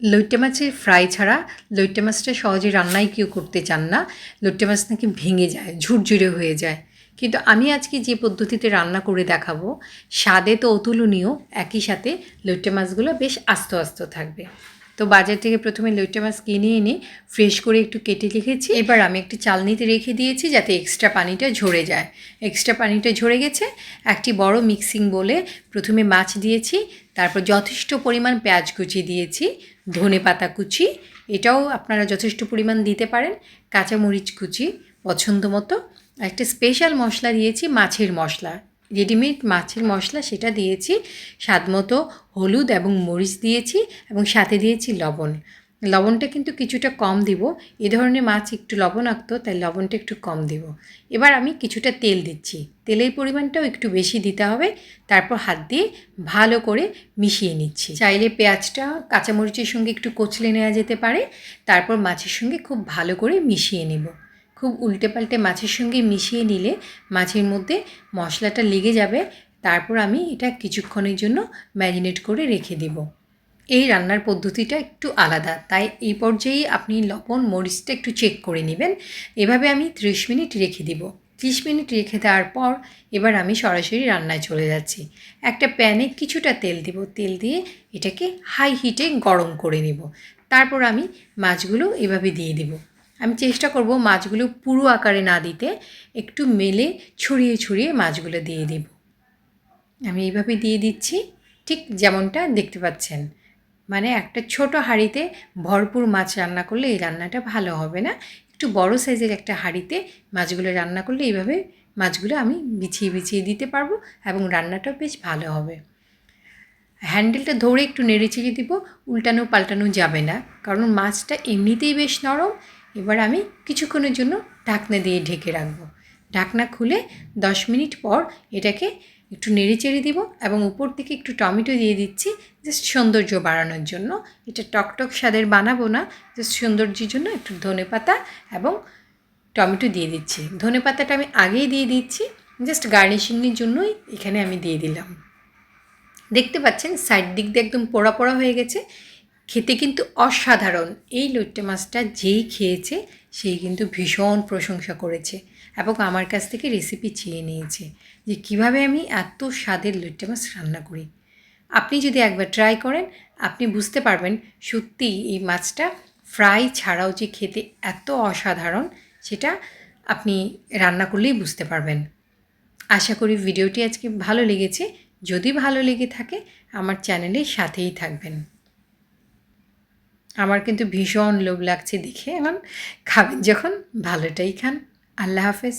লইট্টে মাছের ফ্রাই ছাড়া লইট্টে মাছটা সহজে রান্নাই কেউ করতে চান না। লইট্টে মাছ নাকি ভেঙে যায়, ঝুরঝুরে হয়ে যায়। কিন্তু আমি আজকে যে পদ্ধতিতে রান্না করে দেখাবো, স্বাদে তো অতুলনীয়, একই সাথে লইট্টে মাছগুলো বেশ আস্ত আস্ত থাকবে। তো বাজার থেকে প্রথমে লইট্টে মাছ কিনে এনে ফ্রেশ করে একটু কেটে রেখেছি। এবার আমি একটি চালনিতে রেখে দিয়েছি যাতে এক্সট্রা পানিটা ঝরে যায়। এক্সট্রা পানিটা ঝরে গেছে। একটি বড় মিক্সিং বোলে প্রথমে মাছ দিয়েছি, তারপর যথেষ্ট পরিমাণ পেঁয়াজ কুচি দিয়েছি, ধনেপাতা কুচি, এটাও আপনারা যথেষ্ট পরিমাণ দিতে পারেন, কাঁচামরিচ কুচি পছন্দ মতো। একটা স্পেশাল মশলা দিয়েছি, মাছের মশলা, রেডিমেড মাছের মশলা, সেটা দিয়েছি। স্বাদ মতো হলুদ এবং মরিচ দিয়েছি এবং সাথে দিয়েছি লবণ। লবণটা কিন্তু কিছুটা কম দিব, এ ধরনের মাছ একটু লবণাক্ত, তাই লবণটা একটু কম দিব। এবার আমি কিছুটা তেল দিচ্ছি, তেলের পরিমাণটাও একটু বেশি দিতে হবে। তারপর হাত দিয়ে ভালো করে মিশিয়ে নিচ্ছি। চাইলে পেঁয়াজটা কাঁচামরিচের সঙ্গে একটু কচলে নেওয়া যেতে পারে। তারপর মাছের সঙ্গে খুব ভালো করে মিশিয়ে নেব। খুব উল্টে পাল্টে মাছের সঙ্গে মিশিয়ে নিলে মাছের মধ্যে মশলাটা লেগে যাবে। তারপর আমি এটা কিছুক্ষণের জন্য ম্যারিনেট করে রেখে দেব। এই রান্নার পদ্ধতিটা একটু আলাদা, তাই এই পর্যায়ে আপনি লবণ মরিচটা একটু চেক করে নেবেন। এভাবে আমি 30 মিনিট রেখে দিব। 30 মিনিট রেখে দেওয়ার পর এবার আমি সরাসরি রান্নায় চলে যাচ্ছি। একটা প্যানে কিছুটা তেল দিব, তেল দিয়ে এটাকে হাই হিটে গরম করে নেব। তারপর আমি মাছগুলো এভাবে দিয়ে দেব। আমি চেষ্টা করব মাছগুলো পুরো আকারে না দিতে, একটু মেলে ছড়িয়ে ছড়িয়ে মাছগুলো দিয়ে দেব। আমি এইভাবে দিয়ে দিচ্ছি, ঠিক যেমনটা দেখতে পাচ্ছেন। মানে একটা ছোট হাঁড়িতে ভরপুর মাছ রান্না করলে এই রান্নাটা ভালো হবে না। একটু বড় সাইজের একটা হাঁড়িতে মাছগুলো রান্না করলে এইভাবে মাছগুলো আমি বিছিয়ে বিছিয়ে দিতে পারবো এবং রান্নাটাও বেশ ভালো হবে। হ্যান্ডেলটা ধরে একটু নেড়েচেড়ে দিব, উল্টানো পাল্টানো যাবে না, কারণ মাছটা এমনিতেই বেশ নরম। এবার আমি কিছুক্ষণের জন্য ঢাকনা দিয়ে ঢেকে রাখবো। ঢাকনা খুলে 10 মিনিট পর এটাকে একটু নেড়েচেড়ে দিব এবং উপর থেকে একটু টমেটো দিয়ে দিচ্ছি, জাস্ট সৌন্দর্য বাড়ানোর জন্য। এটা টকটক স্বাদের বানাবো না, জাস্ট সৌন্দর্যের জন্য একটু ধনেপাতা এবং টমেটো দিয়ে দিচ্ছি। ধনেপাতাটা আমি আগেই দিয়ে দিচ্ছি, জাস্ট গার্নিশিংয়ের জন্যই এখানে আমি দিয়ে দিলাম। দেখতে পাচ্ছেন সাইড দিক দিয়ে একদম পোড়া পোড়া হয়ে গেছে, খেতে কিন্তু অসাধারণ। এই লইট্টে মাছটা যেই খেয়েছে সেই কিন্তু ভীষণ প্রশংসা করেছে এবং আমার কাছ থেকে রেসিপি চেয়ে নিয়েছে যে কিভাবে আমি এত স্বাদের লইট্টে মাছ রান্না করি। আপনি যদি একবার ট্রাই করেন আপনি বুঝতে পারবেন সত্যিই এই মাছটা ফ্রাই ছাড়াও যে খেতে এত অসাধারণ, সেটা আপনি রান্না করলেই বুঝতে পারবেন। আশা করি ভিডিওটি আজকে ভালো লেগেছে। যদি ভালো লেগে থাকে আমার চ্যানেলের সাথেই থাকবেন। আমার কিন্তু ভীষণ লোভ লাগছে দেখে, এখন খাবেন যখন ভালোটাই খান। আল্লাহ হাফেজ।